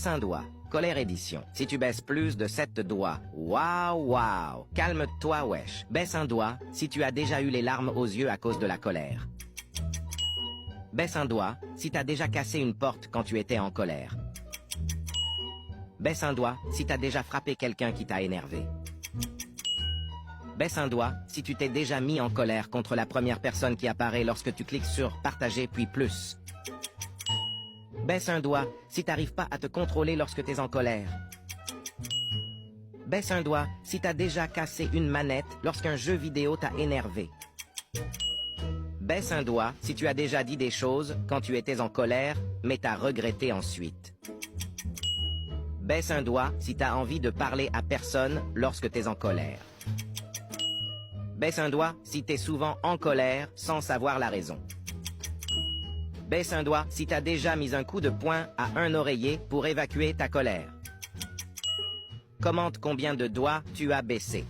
Baisse un doigt. Colère édition. Si tu baisses plus de 7 doigts. Waouh, waouh. Calme-toi, wesh. Baisse un doigt si tu as déjà eu les larmes aux yeux à cause de la colère. Baisse un doigt si t'as déjà cassé une porte quand tu étais en colère. Baisse un doigt si t'as déjà frappé quelqu'un qui t'a énervé. Baisse un doigt si tu t'es déjà mis en colère contre la première personne qui apparaît lorsque tu cliques sur « Partager puis plus ». Baisse un doigt si t'arrives pas à te contrôler lorsque t'es en colère. Baisse un doigt si t'as déjà cassé une manette lorsqu'un jeu vidéo t'a énervé. Baisse un doigt si tu as déjà dit des choses quand tu étais en colère, mais t'as regretté ensuite. Baisse un doigt si t'as envie de parler à personne lorsque t'es en colère. Baisse un doigt si t'es souvent en colère sans savoir la raison. Baisse un doigt si t'as déjà mis un coup de poing à un oreiller pour évacuer ta colère. Commente combien de doigts tu as baissé.